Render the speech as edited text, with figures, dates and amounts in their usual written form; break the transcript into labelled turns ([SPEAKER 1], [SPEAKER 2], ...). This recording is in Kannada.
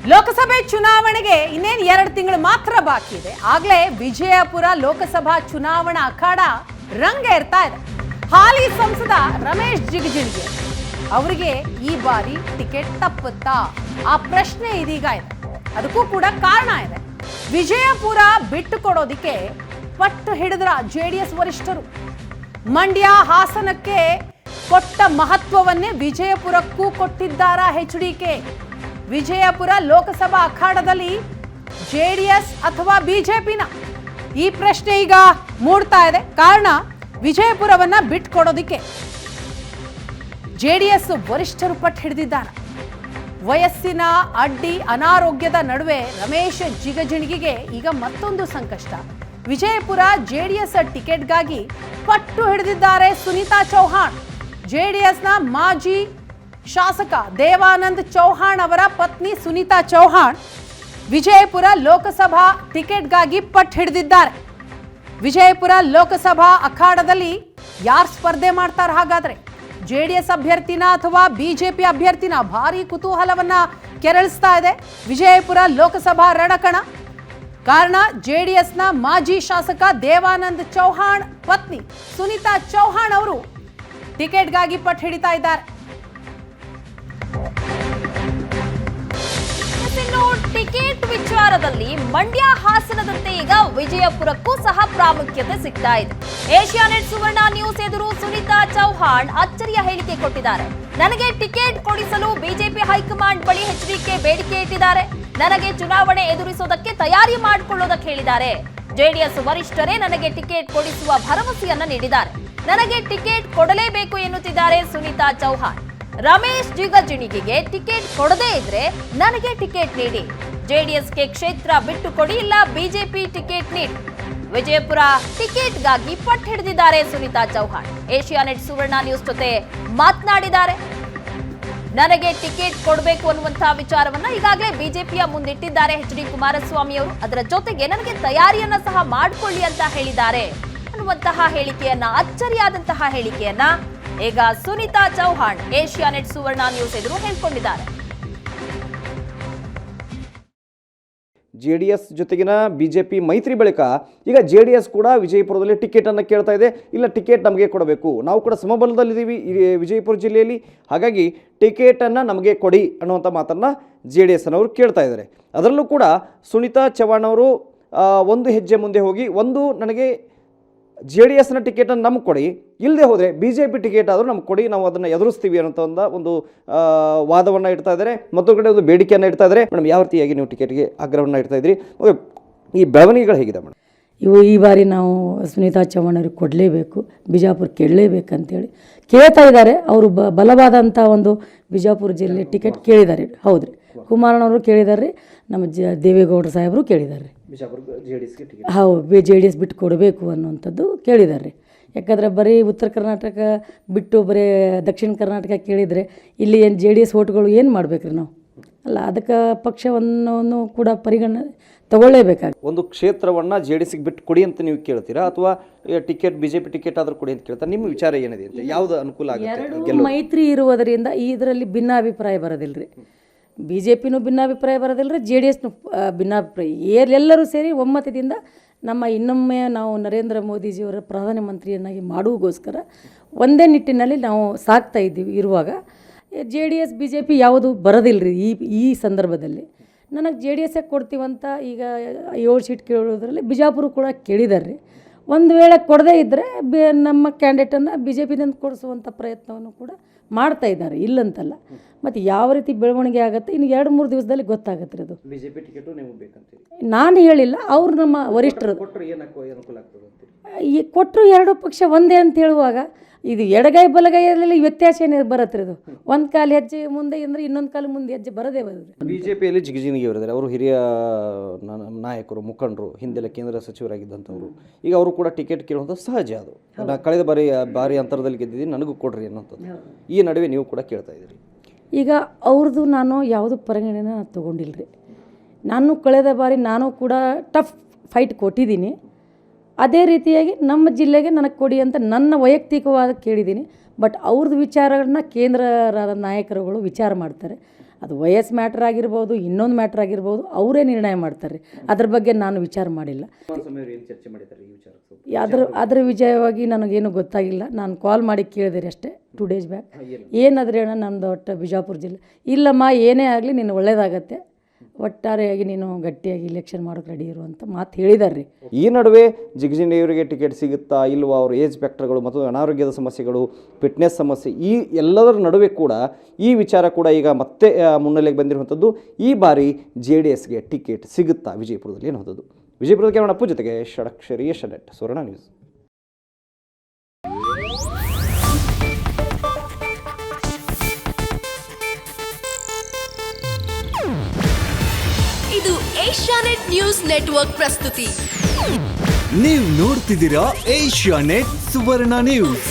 [SPEAKER 1] ಲೋಕಸಭೆ ಚುನಾವಣೆಗೆ ಇನ್ನೇನು 2 ತಿಂಗಳು ಮಾತ್ರ ಬಾಕಿ ಇದೆ. ಆಗಲೇ ವಿಜಯಪುರ ಲೋಕಸಭಾ ಚುನಾವಣಾ ಅಖಾಡ ರಂಗೇರ್ತಾ ಇದೆ. ಹಾಲಿ ಸಂಸದ ರಮೇಶ್ ಜಿಗಜಿಣಗಿ ಅವರಿಗೆ ಈ ಬಾರಿ ಟಿಕೆಟ್ ತಪ್ಪುತ್ತಾ ಆ ಪ್ರಶ್ನೆ ಇದೀಗ ಇದೆ. ಅದಕ್ಕೂ ಕೂಡ ಕಾರಣ ಇದೆ. ವಿಜಯಪುರ ಬಿಟ್ಟು ಕೊಡೋದಿಕ್ಕೆ ಪಟ್ಟು ಹಿಡಿದ್ರ ಜೆಡಿಎಸ್ ವರಿಷ್ಠರು. ಮಂಡ್ಯ ಹಾಸನಕ್ಕೆ ಕೊಟ್ಟ ಮಹತ್ವವನ್ನೇ ವಿಜಯಪುರಕ್ಕೂ ಕೊಟ್ಟಿದ್ದಾರಾ ಎಚ್ಡಿಕೆ? ವಿಜಯಪುರ ಲೋಕಸಭಾ ಅಖಾಡದಲ್ಲಿ ಜೆಡಿಎಸ್ ಅಥವಾ ಬಿಜೆಪಿನ ಈ ಪ್ರಶ್ನೆ ಈಗ ಮೂಡ್ತಾ ಇದೆ. ಕಾರಣ ವಿಜಯಪುರವನ್ನ ಬಿಟ್ಕೊಡೋದಿಕ್ಕೆ ಜೆಡಿಎಸ್ ವರಿಷ್ಠರು ಪಟ್ಟು ಹಿಡಿದಿದ್ದಾರೆ. ವಯಸ್ಸಿನ ಅಡ್ಡಿ ಅನಾರೋಗ್ಯದ ನಡುವೆ ರಮೇಶ್ ಜಿಗಜಿಣಗಿಗೆ ಈಗ ಮತ್ತೊಂದು ಸಂಕಷ್ಟ. ವಿಜಯಪುರ ಜೆಡಿಎಸ್ ಟಿಕೆಟ್ಗಾಗಿ ಪಟ್ಟು ಹಿಡಿದಿದ್ದಾರೆ ಸುನೀತಾ ಚೌಹಾಣ್. ಜೆಡಿಎಸ್ನ ಮಾಜಿ ಶಾಸಕ ದೇವಾನಂದ್ ಚೌಹಾಣ್ ಅವರ ಪತ್ನಿ ಸುನೀತಾ ಚೌಹಾಣ್ ವಿಜಯಪುರ ಲೋಕಸಭಾ ಟಿಕೆಟ್ಗಾಗಿ ಪಟ್ಟು ಹಿಡಿದಿದ್ದಾರೆ. ವಿಜಯಪುರ ಲೋಕಸಭಾ ಅಖಾಡದಲ್ಲಿ ಯಾರು ಸ್ಪರ್ಧೆ ಮಾಡ್ತಾರೆ? ಹಾಗಾದ್ರೆ ಜೆಡಿಎಸ್ ಅಭ್ಯರ್ಥಿನ ಅಥವಾ ಬಿಜೆಪಿ ಅಭ್ಯರ್ಥಿನ? ಭಾರಿ ಕುತೂಹಲವನ್ನ ಕೆರಳಿಸ್ತಾ ಇದೆ ವಿಜಯಪುರ ಲೋಕಸಭಾ ರಣಕಣ. ಕಾರಣ ಜೆಡಿಎಸ್ನ ಮಾಜಿ ಶಾಸಕ ದೇವಾನಂದ್ ಚೌಹಾಣ್ ಪತ್ನಿ ಸುನೀತಾ ಚೌಹಾಣ್ ಅವರು ಟಿಕೆಟ್ಗಾಗಿ ಪಟ್ಟು ಹಿಡಿತಾ ಇದ್ದಾರೆ.
[SPEAKER 2] ಟಿಕೆಟ್ ವಿಚಾರದಲ್ಲಿ ಮಂಡ್ಯ ಹಾಸನದಂತೆ ಈಗ ವಿಜಯಪುರಕ್ಕೂ ಸಹ ಪ್ರಾಮುಖ್ಯತೆ ಸಿಗ್ತಾ ಇದೆ. ಏಷ್ಯಾನೆಟ್ ಸುವರ್ಣ ನ್ಯೂಸ್ ಎದುರು ಸುನೀತಾ ಚೌಹಾಣ್ ಅಚ್ಚರಿಯ ಹೇಳಿಕೆ ಕೊಟ್ಟಿದ್ದಾರೆ. ನನಗೆ ಟಿಕೆಟ್ ಕೊಡಿಸಲು ಬಿಜೆಪಿ ಹೈಕಮಾಂಡ್ ಬಳಿ ಎಚ್ಡಿಕೆ ಬೇಡಿಕೆ ಇಟ್ಟಿದ್ದಾರೆ. ನನಗೆ ಚುನಾವಣೆ ಎದುರಿಸೋದಕ್ಕೆ ತಯಾರಿ ಮಾಡಿಕೊಳ್ಳೋದಕ್ಕೆ ಹೇಳಿದ್ದಾರೆ. ಜೆಡಿಎಸ್ ವರಿಷ್ಠರೇ ನನಗೆ ಟಿಕೆಟ್ ಕೊಡಿಸುವ ಭರವಸೆಯನ್ನ ನೀಡಿದ್ದಾರೆ. ನನಗೆ ಟಿಕೆಟ್ ಕೊಡಲೇಬೇಕು ಎನ್ನುತ್ತಿದ್ದಾರೆ ಸುನೀತಾ ಚೌಹಾಣ್. ರಮೇಶ್ ಜಿಗಜಿಣಗಿಗೆ ಟಿಕೆಟ್ ಕೊಡದೇ ಇದ್ರೆ ನನಗೆ ಟಿಕೆಟ್ ನೀಡಿ, ಜೆಡಿಎಸ್ಗೆ ಕ್ಷೇತ್ರ ಬಿಟ್ಟು ಕೊಡಿ, ಇಲ್ಲ ಬಿಜೆಪಿ ಟಿಕೆಟ್ ನೀಡಿ. ವಿಜಯಪುರ ಟಿಕೆಟ್ಗಾಗಿ ಪಟ್ಟು ಹಿಡಿದಿದ್ದಾರೆ ಸುನೀತಾ ಚೌಹಾಣ್. ಏಷ್ಯಾನೆಟ್ ಸುವರ್ಣ ನ್ಯೂಸ್ ಜೊತೆ ಮಾತನಾಡಿದ್ದಾರೆ. ನನಗೆ ಟಿಕೆಟ್ ಕೊಡಬೇಕು ಅನ್ನುವಂತಹ ವಿಚಾರವನ್ನ ಈಗಾಗಲೇ ಬಿಜೆಪಿಯ ಮುಂದಿಟ್ಟಿದ್ದಾರೆ ಎಚ್.ಡಿ. ಕುಮಾರಸ್ವಾಮಿ ಅವರು. ಅದರ ಜೊತೆಗೆ ನನಗೆ ತಯಾರಿಯನ್ನ ಸಹ ಮಾಡಿಕೊಳ್ಳಿ ಅಂತ ಹೇಳಿದ್ದಾರೆ ಅನ್ನುವಂತಹ ಹೇಳಿಕೆಯನ್ನ, ಅಚ್ಚರಿಯಾದಂತಹ ಹೇಳಿಕೆಯನ್ನ ಈಗ ಸುನೀತಾ ಚೌಹಾಣ್ ಏಷ್ಯಾನೆಟ್ ಸುವರ್ಣ ನ್ಯೂಸ್ ಎದುರು ಹೇಳಿಕೊಂಡಿದ್ದಾರೆ.
[SPEAKER 3] ಜೆಡಿಎಸ್ ಜೊತೆಗಿನ ಬಿಜೆಪಿ ಮೈತ್ರಿ ಬಳಿಕ ಈಗ ಜೆಡಿಎಸ್ ಕೂಡ ವಿಜಯಪುರದಲ್ಲಿ ಟಿಕೆಟನ್ನು ಕೇಳ್ತಾ ಇದೆ. ಇಲ್ಲ, ಟಿಕೆಟ್ ನಮಗೆ ಕೊಡಬೇಕು, ನಾವು ಕೂಡ ಸಮಬಲದಲ್ಲಿದ್ದೀವಿ ವಿಜಯಪುರ ಜಿಲ್ಲೆಯಲ್ಲಿ, ಹಾಗಾಗಿ ಟಿಕೆಟನ್ನು ನಮಗೆ ಕೊಡಿ ಅನ್ನುವಂಥ ಮಾತನ್ನು ಜೆಡಿಎಸ್ ಅನ್ನೋರು ಕೇಳ್ತಾ ಇದ್ದಾರೆ. ಅದರಲ್ಲೂ ಕೂಡ ಸುನೀತಾ ಚೌಹಾಣ್ ಅವರು ಒಂದು ಹೆಜ್ಜೆ ಮುಂದೆ ಹೋಗಿ, ಒಂದು ನನಗೆ ಜೆಡಿಎಸ್ನ ಟಿಕೆಟನ್ನು ನಮ್ಗೆ ಕೊಡಿ, ಇಲ್ಲದೆ ಹೋದರೆ ಬಿಜೆಪಿ ಟಿಕೆಟ್ ಆದರೂ ನಮ್ಗೆ ಕೊಡಿ, ನಾವು ಅದನ್ನು ಎದುರಿಸ್ತೀವಿ ಅನ್ನೋ ಒಂದು ವಾದವನ್ನು ಇಡ್ತಾ ಇದ್ದಾರೆ. ಮತ್ತೊಂದು ಕಡೆ ಒಂದು ಬೇಡಿಕೆಯನ್ನು ಇಡ್ತಾ ಇದ್ದಾರೆ. ಮೇಡಮ್, ಯಾವ ರೀತಿಯಾಗಿ ನೀವು ಟಿಕೆಟ್ಗೆ ಆಗ್ರಹವನ್ನು ಇಡ್ತಾ ಇದ್ರಿ? ಈ ಬೆಳವಣಿಗೆಗಳು ಹೇಗಿದೆ ಮೇಡಮ್?
[SPEAKER 4] ಈ ಬಾರಿ ನಾವು ಸುನೀತಾ ಚೌಹಾಣ್ ಅವ್ರಿಗೆ ಕೊಡಲೇಬೇಕು, ಬಿಜಾಪುರ ಕೇಳಲೇಬೇಕಂತೇಳಿ ಕೇಳ್ತಾ ಇದ್ದಾರೆ. ಅವರು ಬಲವಾದಂಥ ಒಂದು ಬಿಜಾಪುರ ಜಿಲ್ಲೆ ಟಿಕೆಟ್ ಕೇಳಿದ್ದಾರೆ. ಹೌದು ರೀ, ಕುಮಾರಣ್ಣವರು ಕೇಳಿದ್ದಾರೆ ರೀ, ನಮ್ಮ ದೇವೇಗೌಡರು ಸಾಹೇಬರು ಕೇಳಿದ್ದಾರೆ ರೀ. ಹೌದು, ಜೆ ಡಿ ಎಸ್ ಬಿಟ್ಟು ಕೊಡಬೇಕು ಅನ್ನುವಂಥದ್ದು ಕೇಳಿದ್ದಾರೆ ರೀ. ಯಾಕಂದರೆ ಬರೀ ಉತ್ತರ ಕರ್ನಾಟಕ ಬಿಟ್ಟು ಬರೀ ದಕ್ಷಿಣ ಕರ್ನಾಟಕ ಕೇಳಿದರೆ ಇಲ್ಲಿ ಏನು ಜೆ ಡಿ ಎಸ್ ಓಟ್ಗಳು ಏನು ಮಾಡ್ಬೇಕ್ರಿ ನಾವು? ಅಲ್ಲ, ಅದಕ್ಕೆ ಪಕ್ಷವನ್ನು ಕೂಡ ಪರಿಗಣನೆ ತಗೊಳ್ಳೇಬೇಕಾಗುತ್ತೆ.
[SPEAKER 3] ಒಂದು ಕ್ಷೇತ್ರವನ್ನು ಜೆ ಡಿ ಎಸ್ಗೆ ಬಿಟ್ಟು ಕೊಡಿ ಅಂತ ನೀವು ಕೇಳ್ತೀರಾ, ಅಥವಾ ಟಿಕೆಟ್ ಬಿಜೆಪಿ ಟಿಕೆಟ್ ಆದರೂ ಕೊಡಿ ಅಂತ ಕೇಳ್ತಾರೆ? ನಿಮ್ಮ ವಿಚಾರ ಏನಿದೆ ಅಂತ, ಯಾವುದು ಅನುಕೂಲ ಆಗುತ್ತೆ?
[SPEAKER 4] ಮೈತ್ರಿ ಇರುವುದರಿಂದ ಇದರಲ್ಲಿ ಭಿನ್ನಾಭಿಪ್ರಾಯ ಬರೋದಿಲ್ಲ ರೀ. ಬಿ ಜೆ ಪಿನೂ ಭಿನ್ನಾಭಿಪ್ರಾಯ ಬರೋದಿಲ್ಲ ರೀ, ಜೆ ಡಿ ಎಸ್ನು ಭಿನ್ನಾಭಿಪ್ರಾಯ. ಎಲ್ಲರೂ ಸೇರಿ ಒಮ್ಮತದಿಂದ ನಮ್ಮ ಇನ್ನೊಮ್ಮೆ ನಾವು ನರೇಂದ್ರ ಮೋದಿಜಿಯವರ ಪ್ರಧಾನಮಂತ್ರಿಯನ್ನಾಗಿ ಮಾಡುವುಗೋಸ್ಕರ ಒಂದೇ ನಿಟ್ಟಿನಲ್ಲಿ ನಾವು ಸಾಕ್ತಾ ಇದ್ದೀವಿ. ಇರುವಾಗ J D S B J P ಯಾವುದು ಬರೋದಿಲ್ಲ ರೀ. ಈ ಸಂದರ್ಭದಲ್ಲಿ ನನಗೆ ಜೆ ಡಿ ಎಸ್ಸೇ ಕೊಡ್ತೀವಂತ ಈಗ 7 ಸೀಟ್ ಕೇಳೋದ್ರಲ್ಲಿ ಬಿಜಾಪುರ ಕೂಡ ಕೇಳಿದ್ದಾರೆ ರೀ. ಒಂದು ವೇಳೆ ಕೊಡದೇ ಇದ್ದರೆ ನಮ್ಮ ಕ್ಯಾಂಡಿಡೇಟನ್ನು ಬಿ ಜೆ ಪಿದಿಂದ ಕೊಡಿಸುವಂಥ ಪ್ರಯತ್ನವನ್ನು ಕೂಡ ಮಾಡ್ತಾ ಇದ್ದಾರೆ, ಇಲ್ಲಂತಲ್ಲ. ಮತ್ತು ಯಾವ ರೀತಿ ಬೆಳವಣಿಗೆ ಆಗುತ್ತೆ ಇನ್ನು 2-3 ದಿವಸದಲ್ಲಿ ಗೊತ್ತಾಗುತ್ತೆ ರೀ. ಅದು
[SPEAKER 3] ಬಿಜೆಪಿ ಟಿಕೆಟು ನೀವು ಬೇಕಂತೀರಿ?
[SPEAKER 4] ನಾನು ಹೇಳಿಲ್ಲ, ಅವ್ರು ನಮ್ಮ ವರಿಷ್ಠರು ಕೊಟ್ಟರು. ಎರಡೂ ಪಕ್ಷ ಒಂದೇ ಅಂತ ಹೇಳುವಾಗ ಇದು ಎಡಗೈ ಬಲಗೈಯಲ್ಲಿ ವ್ಯತ್ಯಾಸ ಏನೇ ಬರುತ್ತೆ ರೀ. ಅದು ಒಂದು ಕಾಲು ಹೆಜ್ಜೆ ಮುಂದೆ ಅಂದರೆ ಇನ್ನೊಂದು ಕಾಲು ಮುಂದೆ ಹೆಜ್ಜೆ ಬರೋದೇ ಬರೋದು.
[SPEAKER 3] ಬಿಜೆಪಿಯಲ್ಲಿ ಜಿಗಜಿಣಗಿ ಅವರಿದ್ದಾರೆ, ಅವರು ಹಿರಿಯ ನಾಯಕರು, ಮುಖಂಡರು, ಹಿಂದೆಲ್ಲ ಕೇಂದ್ರ ಸಚಿವರಾಗಿದ್ದಂಥವ್ರು. ಈಗ ಅವರು ಕೂಡ ಟಿಕೆಟ್ ಕೇಳುವಂಥದ್ದು ಸಹಜ. ಅದು ನಾನು ಕಳೆದ ಬಾರಿ ಅಂತರದಲ್ಲಿ ಗೆದ್ದಿದ್ದೀನಿ, ನನಗೂ ಕೊಡ್ರಿ ಅನ್ನೋಂಥದ್ದು. ಈ ನಡುವೆ ನೀವು ಕೂಡ ಕೇಳ್ತಾ ಇದ್ದೀರಿ.
[SPEAKER 4] ಈಗ ಅವ್ರದ್ದು ನಾನು ಯಾವುದು ಪರಿಗಣನೆ ತೊಗೊಂಡಿಲ್ಲ ರೀ. ನಾನು ಕಳೆದ ಬಾರಿ ನಾನು ಕೂಡ ಟಫ್ ಫೈಟ್ ಕೊಟ್ಟಿದ್ದೀನಿ. ಅದೇ ರೀತಿಯಾಗಿ ನಮ್ಮ ಜಿಲ್ಲೆಗೆ ನನಗೆ ಕೊಡಿ ಅಂತ ನನ್ನ ವೈಯಕ್ತಿಕವಾದ ಕೇಳಿದ್ದೀನಿ. ಬಟ್ ಅವ್ರದ್ದು ವಿಚಾರಗಳನ್ನ ಕೇಂದ್ರ ನಾಯಕರುಗಳು ವಿಚಾರ ಮಾಡ್ತಾರೆ. ಅದು ವಯಸ್ಸು ಮ್ಯಾಟ್ರ್ ಆಗಿರ್ಬೋದು, ಇನ್ನೊಂದು ಮ್ಯಾಟ್ರ್ ಆಗಿರ್ಬೋದು, ಅವರೇ ನಿರ್ಣಯ ಮಾಡ್ತಾರೆ. ಅದ್ರ ಬಗ್ಗೆ ನಾನು ವಿಚಾರ ಮಾಡಿಲ್ಲ. ಅದ್ರ ವಿಜಯವಾಗಿ ನನಗೇನು ಗೊತ್ತಾಗಿಲ್ಲ. ನಾನು ಕಾಲ್ ಮಾಡಿ ಕೇಳಿದೆ ಅಷ್ಟೇ 2 days ಬ್ಯಾಕ್. ಏನಾದ್ರೆ ಅಣ್ಣ ನಮ್ಮದು ಒಟ್ಟು ಬಿಜಾಪುರ ಜಿಲ್ಲೆ, ಇಲ್ಲಮ್ಮ ಏನೇ ಆಗಲಿ ನೀನು ಒಳ್ಳೇದಾಗತ್ತೆ, ಒಟ್ಟಾರೆಯಾಗಿ ನೀನು ಗಟ್ಟಿಯಾಗಿ ಇಲೆಕ್ಷನ್ ಮಾಡೋಕೆ ರೆಡಿ ಇರುವಂಥ ಮಾತು ಹೇಳಿದಾರೆ ರೀ.
[SPEAKER 3] ಈ ನಡುವೆ ಜಿಗಜಿಣಿಯವರಿಗೆ ಟಿಕೆಟ್ ಸಿಗುತ್ತಾ ಇಲ್ವಾ, ಅವ್ರ ಏಜ್ ಫ್ಯಾಕ್ಟರ್ಗಳು ಮತ್ತು ಅನಾರೋಗ್ಯದ ಸಮಸ್ಯೆಗಳು, ಫಿಟ್ನೆಸ್ ಸಮಸ್ಯೆ, ಈ ಎಲ್ಲದರ ನಡುವೆ ಕೂಡ ಈ ವಿಚಾರ ಕೂಡ ಈಗ ಮತ್ತೆ ಮುನ್ನೆಲೆಗೆ ಬಂದಿರುವಂಥದ್ದು. ಈ ಬಾರಿ JDSಗೆ ಟಿಕೆಟ್ ಸಿಗುತ್ತಾ ವಿಜಯಪುರದಲ್ಲಿ ಅನ್ನೋದು. ವಿಜಯಪುರದ ಕ್ಯಾಮರಾ ಅಪ್ಪು ಜೊತೆಗೆ ಷಡಕ್ಷರಿ ಯಶನೆಟ್, ಸುವರ್ಣ ನ್ಯೂಸ್.
[SPEAKER 5] ಇದು ಏಷ್ಯಾನೆಟ್ ನ್ಯೂಸ್ ನೆಟ್ವರ್ಕ್ ಪ್ರಸ್ತುತಿ.
[SPEAKER 6] ನೀವು ನೋಡ್ತಿದ್ದೀರಾ ಏಷ್ಯಾನೆಟ್ ಸುವರ್ಣ ನ್ಯೂಸ್.